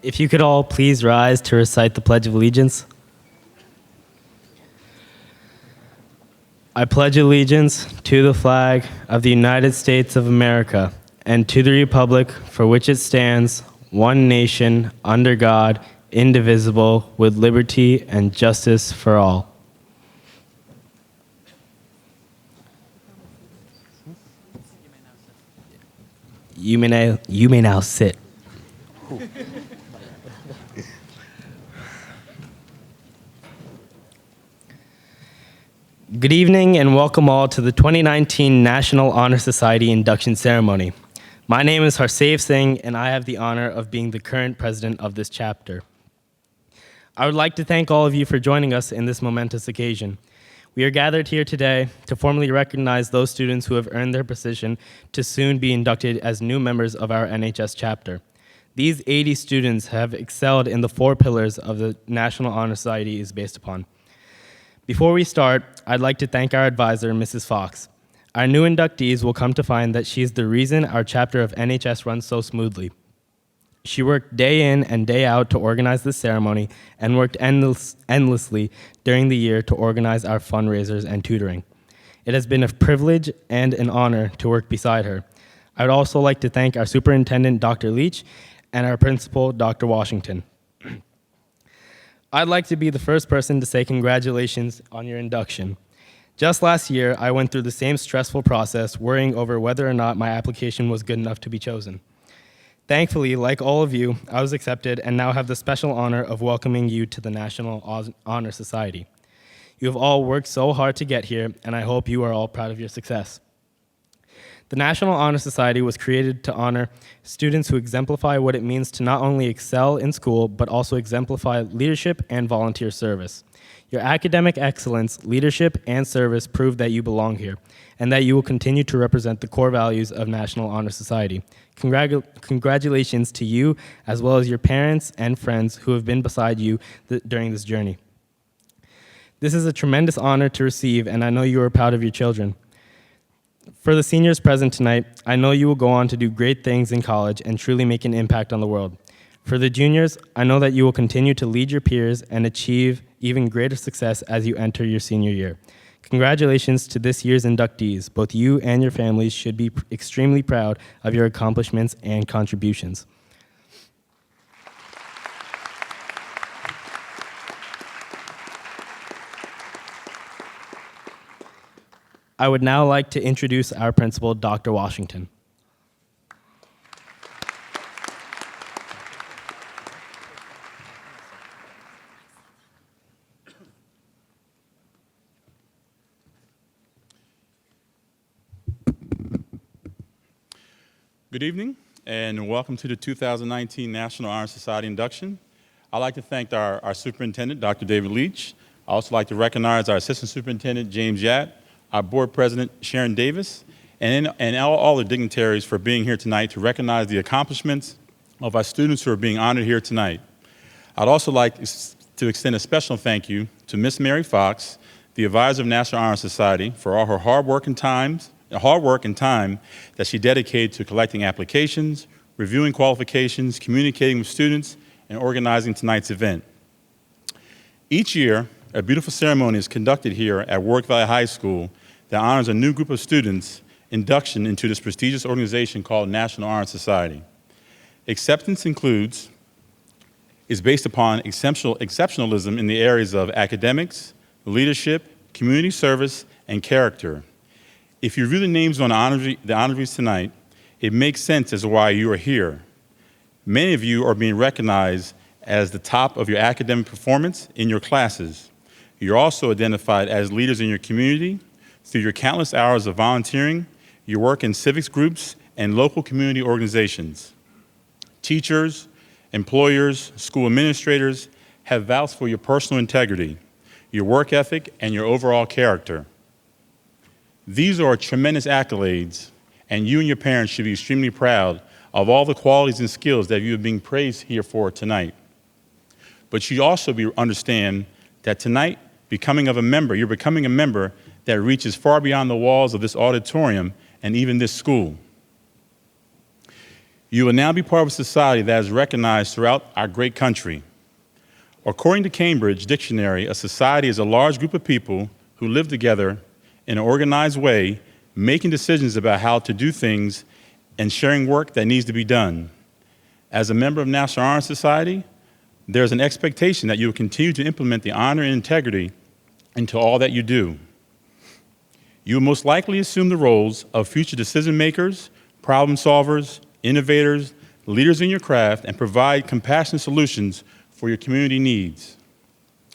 If you could all please rise to recite the Pledge of Allegiance. I pledge allegiance to the flag of the United States of America and to the republic for which it stands, one nation, under God, indivisible, with liberty and justice for all. You may now sit. Good evening and welcome all to the 2019 National Honor Society Induction Ceremony. My name is Harsev Singh and I have the honor of being the current president of this chapter. I would like to thank all of you for joining us in this momentous occasion. We are gathered here today to formally recognize those students who have earned their position to soon be inducted as new members of our NHS chapter. These 80 students have excelled in the 4 pillars of the National Honor Society is based upon. Before we start, I'd like to thank our advisor, Mrs. Fox. Our new inductees will come to find that she is the reason our chapter of NHS runs so smoothly. She worked day in and day out to organize this ceremony and worked endlessly during the year to organize our fundraisers and tutoring. It has been a privilege and an honor to work beside her. I would also like to thank our superintendent, Dr. Leach, and our principal, Dr. Washington. I'd like to be the first person to say congratulations on your induction. Just last year, I went through the same stressful process, worrying over whether or not my application was good enough to be chosen. Thankfully, like all of you, I was accepted and now have the special honor of welcoming you to the National Honor Society. You have all worked so hard to get here, and I hope you are all proud of your success. The National Honor Society was created to honor students who exemplify what it means to not only excel in school, but also exemplify leadership and volunteer service. Your academic excellence, leadership, and service prove that you belong here, and that you will continue to represent the core values of National Honor Society. Congratulations to you, as well as your parents and friends who have been beside you during this journey. This is a tremendous honor to receive, and I know you are proud of your children. For the seniors present tonight, I know you will go on to do great things in college and truly make an impact on the world. For the juniors, I know that you will continue to lead your peers and achieve even greater success as you enter your senior year. Congratulations to this year's inductees. Both you and your families should be extremely proud of your accomplishments and contributions. I would now like to introduce our principal, Dr. Washington. Good evening, and welcome to the 2019 National Honor Society induction. I'd like to thank our superintendent, Dr. David Leach. I'd also like to recognize our assistant superintendent, James Yatt, our board president, Sharon Davis, and all the dignitaries for being here tonight to recognize the accomplishments of our students who are being honored here tonight. I'd also like to extend a special thank you to Miss Mary Fox, the advisor of National Honor Society, for all her hard work and time that she dedicated to collecting applications, reviewing qualifications, communicating with students, and organizing tonight's event. Each year, a beautiful ceremony is conducted here at Warwick Valley High School that honors a new group of students' induction into this prestigious organization called National Honor Society. Acceptance is based upon exceptionalism in the areas of academics, leadership, community service, and character. If you read the names on the honorees tonight, it makes sense as to why you are here. Many of you are being recognized as the top of your academic performance in your classes. You're also identified as leaders in your community through your countless hours of volunteering, your work in civics groups, and local community organizations. Teachers, employers, school administrators have vouched for your personal integrity, your work ethic, and your overall character. These are tremendous accolades, and you and your parents should be extremely proud of all the qualities and skills that you are being praised here for tonight. But you also understand that tonight, you're becoming a member that reaches far beyond the walls of this auditorium and even this school. You will now be part of a society that is recognized throughout our great country. According to Cambridge Dictionary, a society is a large group of people who live together in an organized way, making decisions about how to do things and sharing work that needs to be done. As a member of National Honor Society, there's an expectation that you will continue to implement the honor and integrity into all that you do. You will most likely assume the roles of future decision makers, problem solvers, innovators, leaders in your craft, and provide compassionate solutions for your community needs.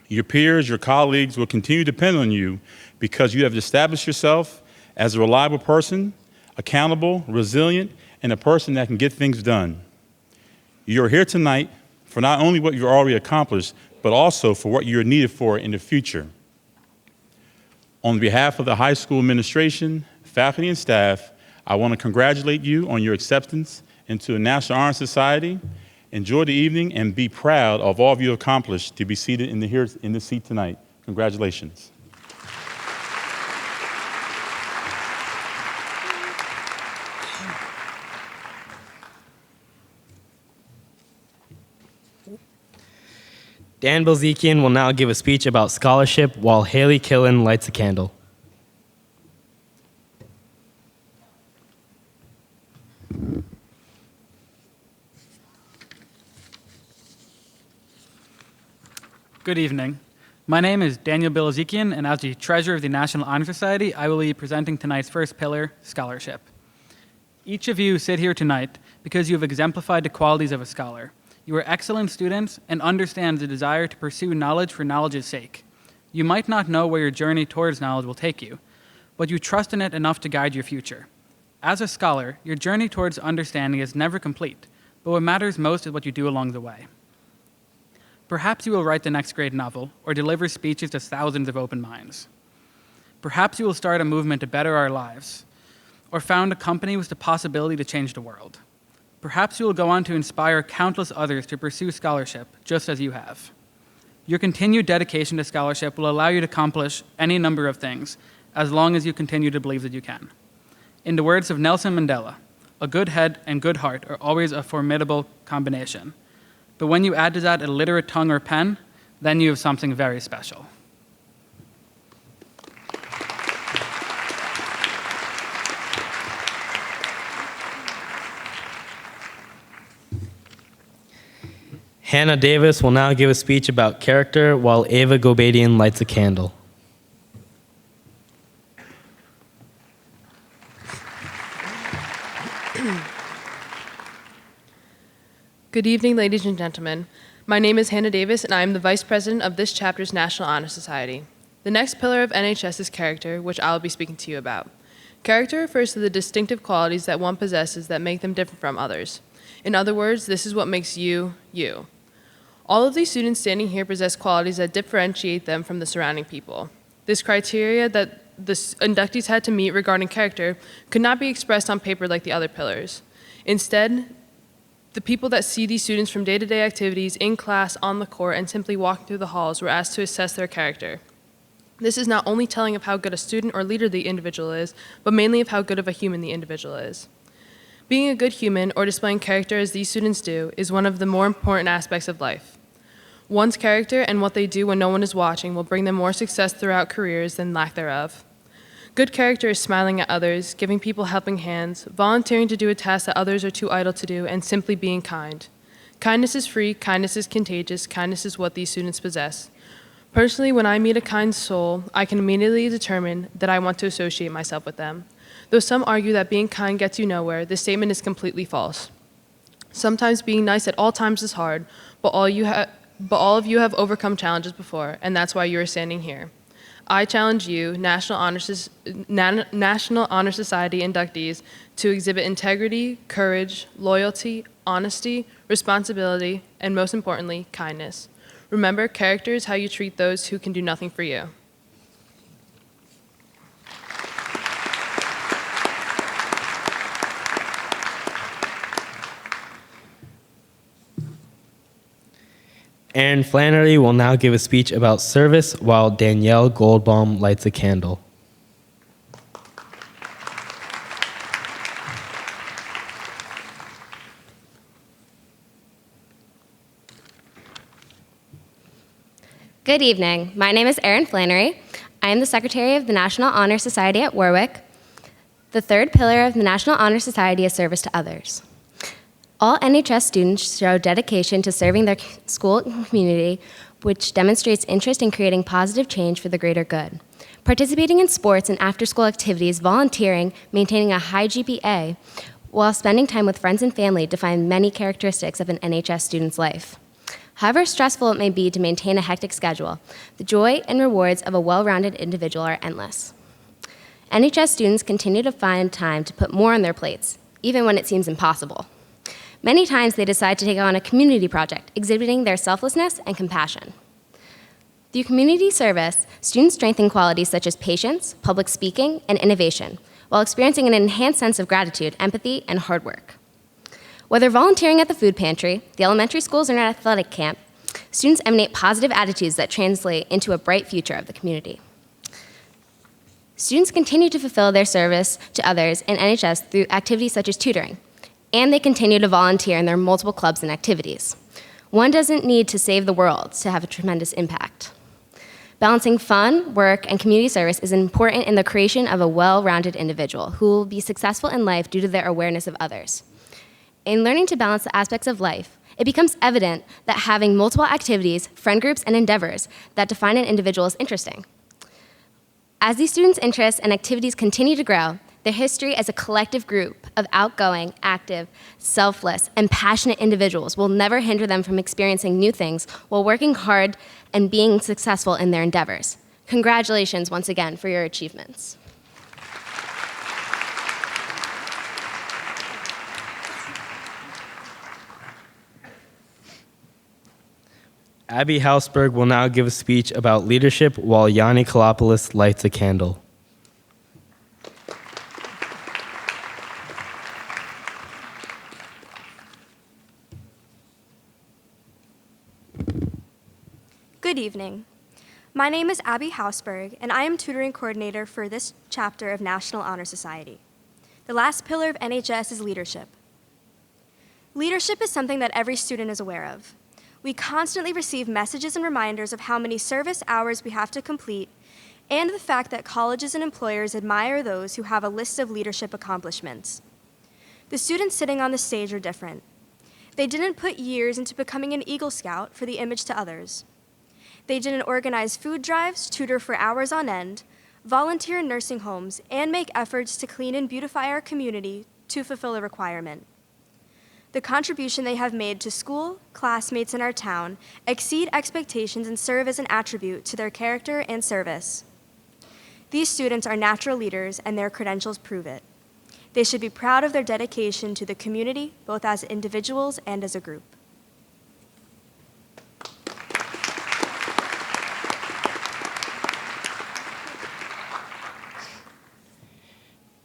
Your peers, your colleagues will continue to depend on you because you have established yourself as a reliable person, accountable, resilient, and a person that can get things done. You're here tonight for not only what you've already accomplished, but also for what you're needed for in the future. On behalf of the high school administration, faculty, and staff, I want to congratulate you on your acceptance into the National Honor Society. Enjoy the evening and be proud of all you accomplished to be seated in this seat tonight. Congratulations. Dan Bilzekian will now give a speech about scholarship while Haley Killen lights a candle. Good evening. My name is Daniel Bilzekian, and as the Treasurer of the National Honor Society, I will be presenting tonight's first pillar, scholarship. Each of you sit here tonight because you have exemplified the qualities of a scholar. You are excellent students and understand the desire to pursue knowledge for knowledge's sake. You might not know where your journey towards knowledge will take you, but you trust in it enough to guide your future. As a scholar, your journey towards understanding is never complete, but what matters most is what you do along the way. Perhaps you will write the next great novel or deliver speeches to thousands of open minds. Perhaps you will start a movement to better our lives or found a company with the possibility to change the world. Perhaps you will go on to inspire countless others to pursue scholarship, just as you have. Your continued dedication to scholarship will allow you to accomplish any number of things, as long as you continue to believe that you can. In the words of Nelson Mandela, a good head and good heart are always a formidable combination. But when you add to that a literate tongue or pen, then you have something very special. Hannah Davis will now give a speech about character while Ava Gobadian lights a candle. Good evening, ladies and gentlemen. My name is Hannah Davis, and I am the Vice President of this chapter's National Honor Society. The next pillar of NHS is character, which I will be speaking to you about. Character refers to the distinctive qualities that one possesses that make them different from others. In other words, this is what makes you, you. All of these students standing here possess qualities that differentiate them from the surrounding people. This criteria that the inductees had to meet regarding character could not be expressed on paper like the other pillars. Instead, the people that see these students from day-to-day activities, in class, on the court, and simply walking through the halls were asked to assess their character. This is not only telling of how good a student or leader the individual is, but mainly of how good of a human the individual is. Being a good human, or displaying character as these students do, is one of the more important aspects of life. One's character and what they do when no one is watching will bring them more success throughout careers than lack thereof. Good character is smiling at others, giving people helping hands, volunteering to do a task that others are too idle to do, and simply being kind. Kindness is free, kindness is contagious, kindness is what these students possess. Personally, when I meet a kind soul, I can immediately determine that I want to associate myself with them. Though some argue that being kind gets you nowhere, this statement is completely false. Sometimes being nice at all times is hard, but all of you have overcome challenges before, and that's why you are standing here. I challenge you, National Honor Society inductees, to exhibit integrity, courage, loyalty, honesty, responsibility, and most importantly, kindness. Remember, character is how you treat those who can do nothing for you. Aaron Flannery will now give a speech about service while Danielle Goldbaum lights a candle. Good evening. My name is Erin Flannery. I am the Secretary of the National Honor Society at Warwick. The third pillar of the National Honor Society is service to others. All NHS students show dedication to serving their school and community, which demonstrates interest in creating positive change for the greater good. Participating in sports and after-school activities, volunteering, maintaining a high GPA, while spending time with friends and family define many characteristics of an NHS student's life. However stressful it may be to maintain a hectic schedule, the joy and rewards of a well-rounded individual are endless. NHS students continue to find time to put more on their plates, even when it seems impossible. Many times they decide to take on a community project, exhibiting their selflessness and compassion. Through community service, students strengthen qualities such as patience, public speaking, and innovation, while experiencing an enhanced sense of gratitude, empathy, and hard work. Whether volunteering at the food pantry, the elementary schools, or an athletic camp, students emanate positive attitudes that translate into a bright future of the community. Students continue to fulfill their service to others in NHS through activities such as tutoring, and they continue to volunteer in their multiple clubs and activities. One doesn't need to save the world to have a tremendous impact. Balancing fun, work, and community service is important in the creation of a well-rounded individual who will be successful in life due to their awareness of others. In learning to balance the aspects of life, it becomes evident that having multiple activities, friend groups, and endeavors that define an individual is interesting. As these students' interests and activities continue to grow, their history as a collective group of outgoing, active, selfless, and passionate individuals will never hinder them from experiencing new things while working hard and being successful in their endeavors. Congratulations once again for your achievements. Abby Hausberg will now give a speech about leadership while Yanni Kalopoulos lights a candle. Good evening. My name is Abby Hausberg, and I am tutoring coordinator for this chapter of National Honor Society. The last pillar of NHS is leadership. Leadership is something that every student is aware of. We constantly receive messages and reminders of how many service hours we have to complete, and the fact that colleges and employers admire those who have a list of leadership accomplishments. The students sitting on the stage are different. They didn't put years into becoming an Eagle Scout for the image to others. They didn't organize food drives, tutor for hours on end, volunteer in nursing homes, and make efforts to clean and beautify our community to fulfill a requirement. The contribution they have made to school, classmates in our town, exceed expectations and serve as an attribute to their character and service. These students are natural leaders, and their credentials prove it. They should be proud of their dedication to the community, both as individuals and as a group.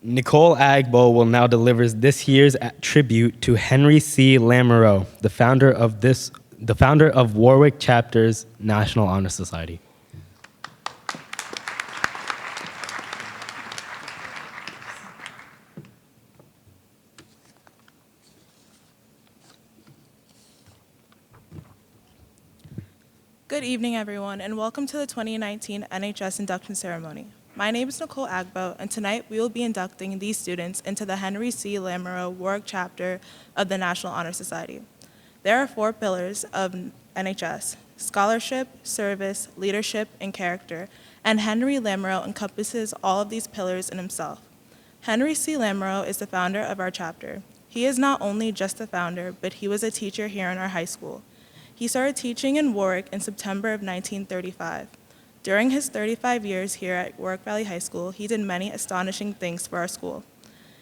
Nicole Agbo will now deliver this year's tribute to Henry C. Lamoreaux, the founder of Warwick Chapter's National Honor Society. Good evening, everyone, and welcome to the 2019 NHS Induction Ceremony. My name is Nicole Agbo, and tonight we will be inducting these students into the Henry C. Lamoreaux Warwick Chapter of the National Honor Society. There are 4 pillars of NHS: scholarship, service, leadership, and character, and Henry Lamoreaux encompasses all of these pillars in himself. Henry C. Lamoreaux is the founder of our chapter. He is not only just the founder, but he was a teacher here in our high school. He started teaching in Warwick in September of 1935. During his 35 years here at Warwick Valley High School, he did many astonishing things for our school.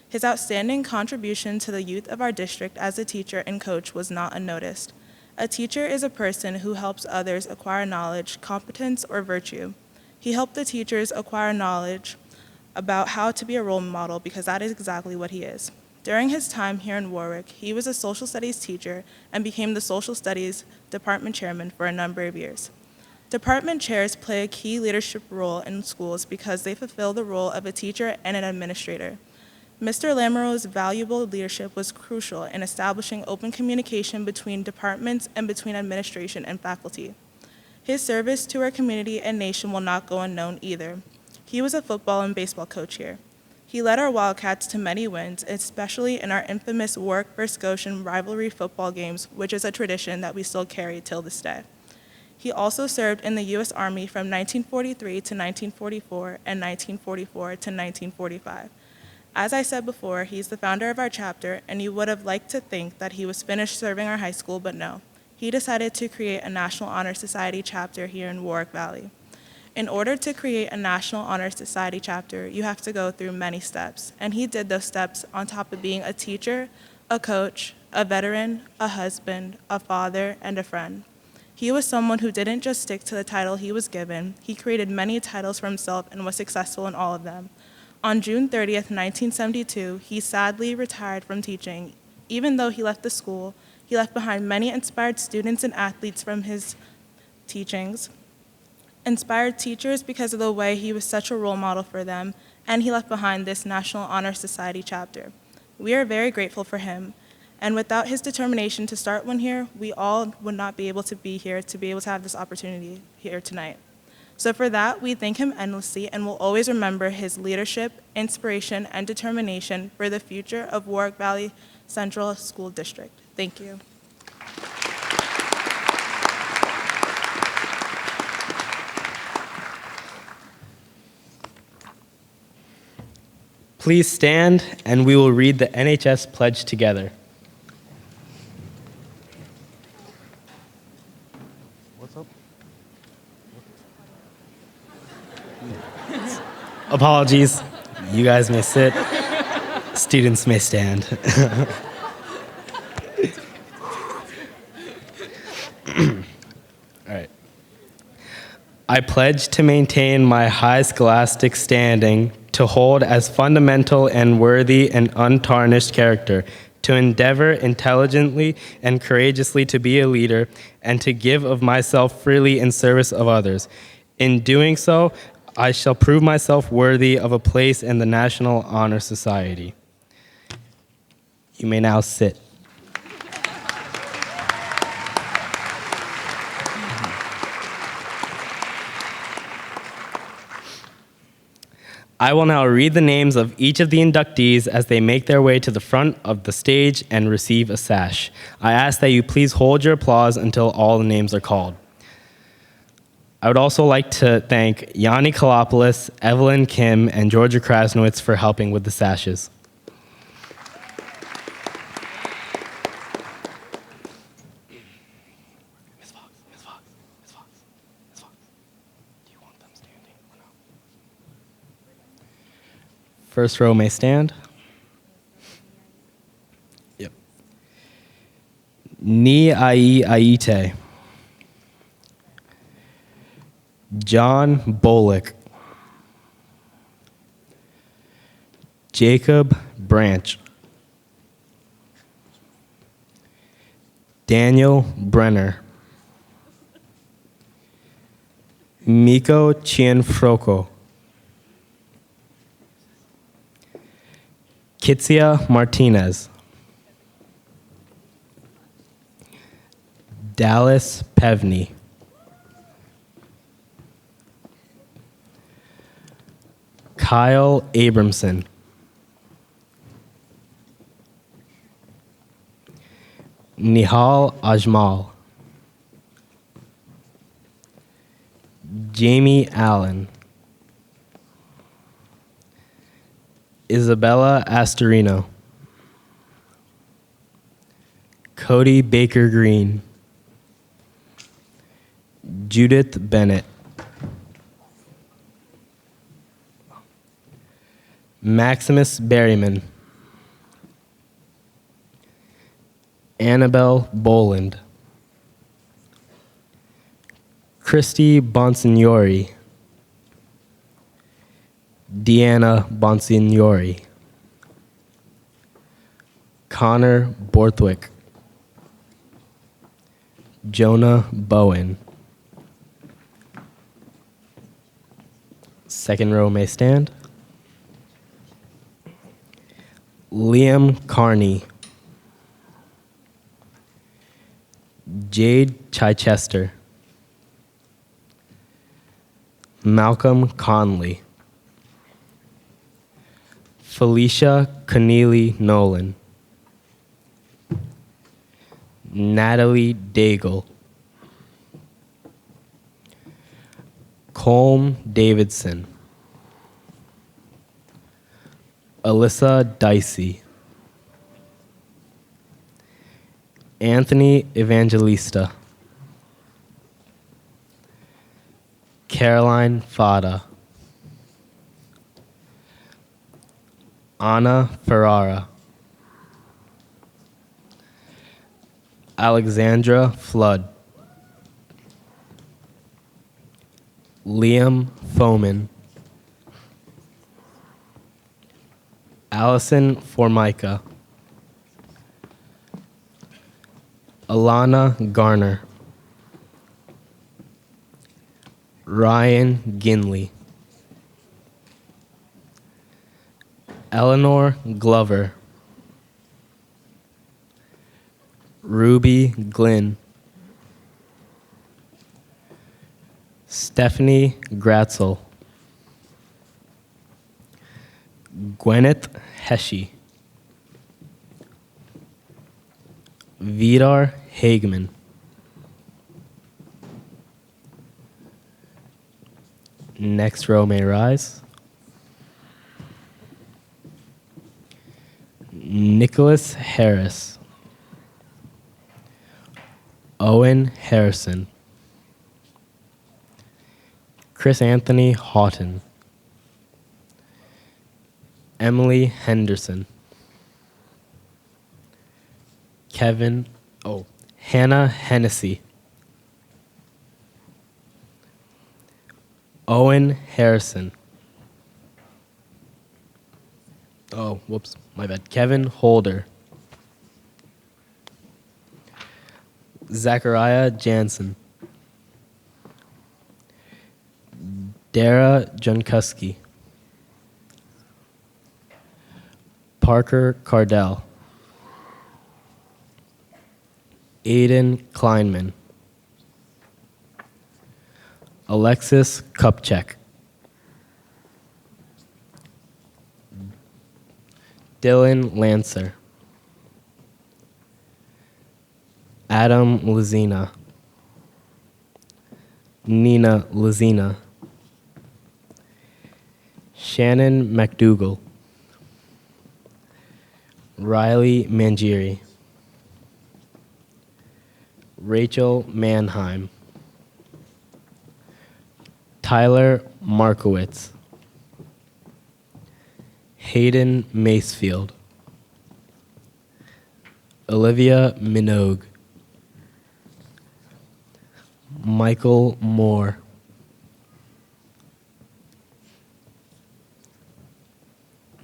His outstanding contribution to the youth of our district as a teacher and coach was not unnoticed. A teacher is a person who helps others acquire knowledge, competence, or virtue. He helped the teachers acquire knowledge about how to be a role model, because that is exactly what he is. During his time here in Warwick, he was a social studies teacher and became the social studies department chairman for a number of years. Department chairs play a key leadership role in schools because they fulfill the role of a teacher and an administrator. Mr. Lamoreaux's valuable leadership was crucial in establishing open communication between departments and between administration and faculty. His service to our community and nation will not go unknown either. He was a football and baseball coach here. He led our Wildcats to many wins, especially in our infamous Warwick vs. Goshen rivalry football games, which is a tradition that we still carry till this day. He also served in the U.S. Army from 1943 to 1944 and 1944 to 1945. As I said before, he's the founder of our chapter, and you would have liked to think that he was finished serving our high school, but no. He decided to create a National Honor Society chapter here in Warwick Valley. In order to create a National Honor Society chapter, you have to go through many steps, and he did those steps on top of being a teacher, a coach, a veteran, a husband, a father, and a friend. He was someone who didn't just stick to the title he was given. He created many titles for himself and was successful in all of them. On June 30th, 1972, he sadly retired from teaching. Even though he left the school, he left behind many inspired students and athletes from his teachings, inspired teachers because of the way he was such a role model for them, and he left behind this National Honor Society chapter. We are very grateful for him, and without his determination to start one here, we all would not be able to be here to be able to have this opportunity here tonight. So for that, we thank him endlessly and will always remember his leadership, inspiration, and determination for the future of Warwick Valley Central School District. Thank you. Please stand, and we will read the NHS pledge together. Apologies. You guys may sit. Students may stand. All right. I pledge to maintain my high scholastic standing, to hold as fundamental and worthy an untarnished character, to endeavor intelligently and courageously to be a leader, and to give of myself freely in service of others. In doing so, I shall prove myself worthy of a place in the National Honor Society. You may now sit. I will now read the names of each of the inductees as they make their way to the front of the stage and receive a sash. I ask that you please hold your applause until all the names are called. I would also like to thank Yanni Kalopoulos, Evelyn Kim, and Georgia Krasnowitz for helping with the sashes. Ms. Fox, Ms. Fox, Ms. Fox, Ms. Fox, do you want them standing or no? First row may stand. Yep. Ni Ai Aite. John Bolick. Jacob Branch. Daniel Brenner. Miko Cianfrocco. Kitsia Martinez. Dallas Pevney. Kyle Abramson. Nihal Ajmal. Jamie Allen. Isabella Astorino. Cody Baker Green. Judith Bennett. Maximus Berryman. Annabelle Boland. Christy Bonsignori. Deanna Bonsignori. Connor Borthwick. Jonah Bowen. Second row may stand. Liam Carney. Jade Chichester. Malcolm Conley. Felicia Keneally Nolan. Natalie Daigle. Colm Davidson. Alyssa Dicey. Anthony Evangelista. Caroline Fada. Anna Ferrara. Alexandra Flood. Liam Foman. Allison Formica. Alana Garner. Ryan Ginley. Eleanor Glover. Ruby Glynn. Stephanie Gratzel. Gwyneth Heshy. Vidar Hageman. Next row may rise. Nicholas Harris. Owen Harrison. Chris Anthony Houghton. Emily Henderson. Hannah Hennessy. Owen Harrison. Oh, whoops, my bad. Kevin Holder. Zachariah Jansen. Dara Junkuski. Parker Cardell. Aiden Kleinman. Alexis Kupchak. Dylan Lancer. Adam Lazina. Nina Lazina. Shannon McDougall. Riley Mangieri. Rachel Mannheim. Tyler Markowitz. Hayden Macefield. Olivia Minogue. Michael Moore.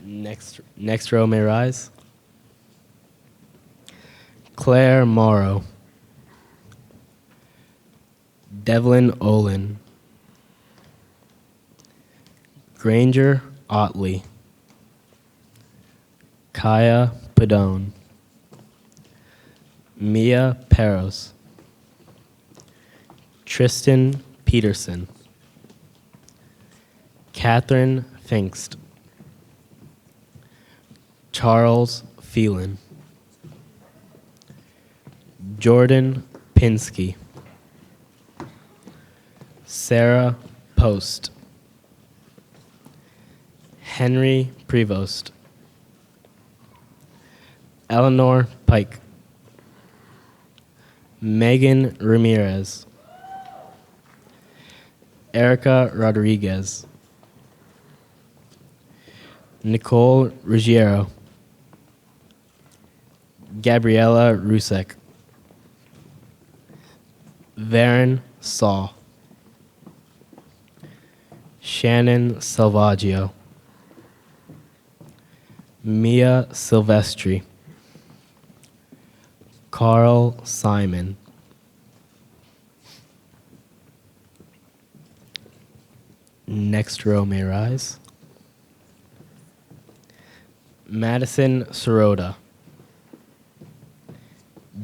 Next row may rise. Claire Morrow. Devlin Olin. Granger Otley. Kaya Padone. Mia Peros. Tristan Peterson. Catherine Finkst. Charles Phelan. Jordan Pinsky. Sarah Post. Henry Prevost. Eleanor Pike. Megan Ramirez. Erica Rodriguez. Nicole Ruggiero. Gabriella Rusek. Varen Saw. Shannon Salvaggio. Mia Silvestri. Carl Simon. Next row may rise. Madison Sirota.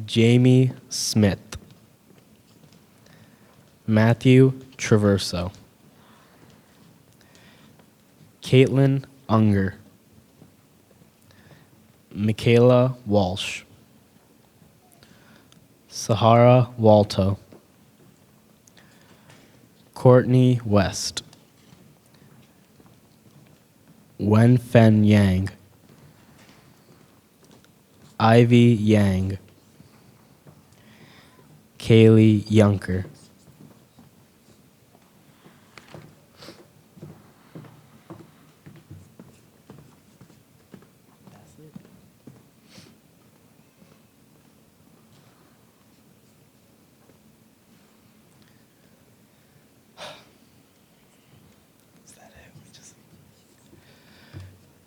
Jamie Smith. Matthew Traverso. Caitlin Unger, Michaela Walsh, Sahara Walto, Courtney West, Wenfen Yang, Ivy Yang, Kaylee Yunker.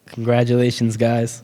Congratulations, guys.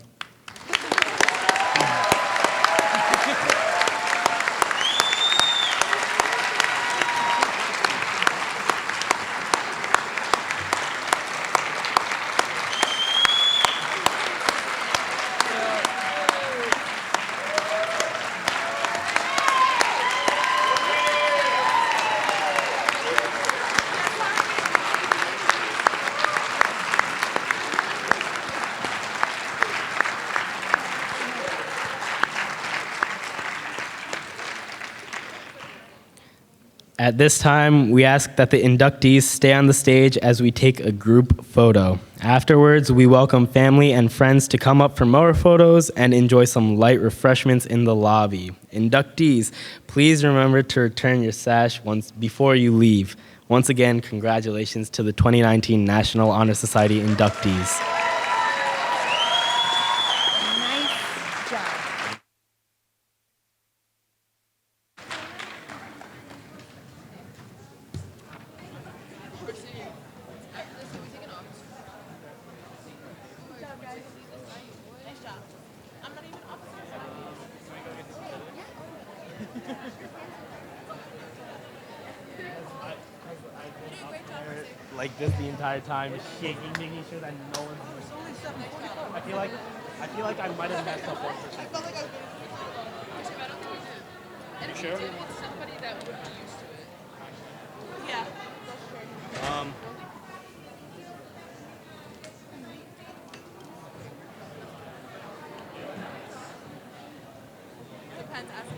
At this time, we ask that the inductees stay on the stage as we take a group photo. Afterwards, we welcome family and friends to come up for more photos and enjoy some light refreshments in the lobby. Inductees, please remember to return your sash before you leave. Once again, congratulations to the 2019 National Honor Society inductees. Like this the entire time, shaking, making sure that no one's. I feel like I might have messed up 1%. You sure? Somebody that would be used to it. Yeah. Depends.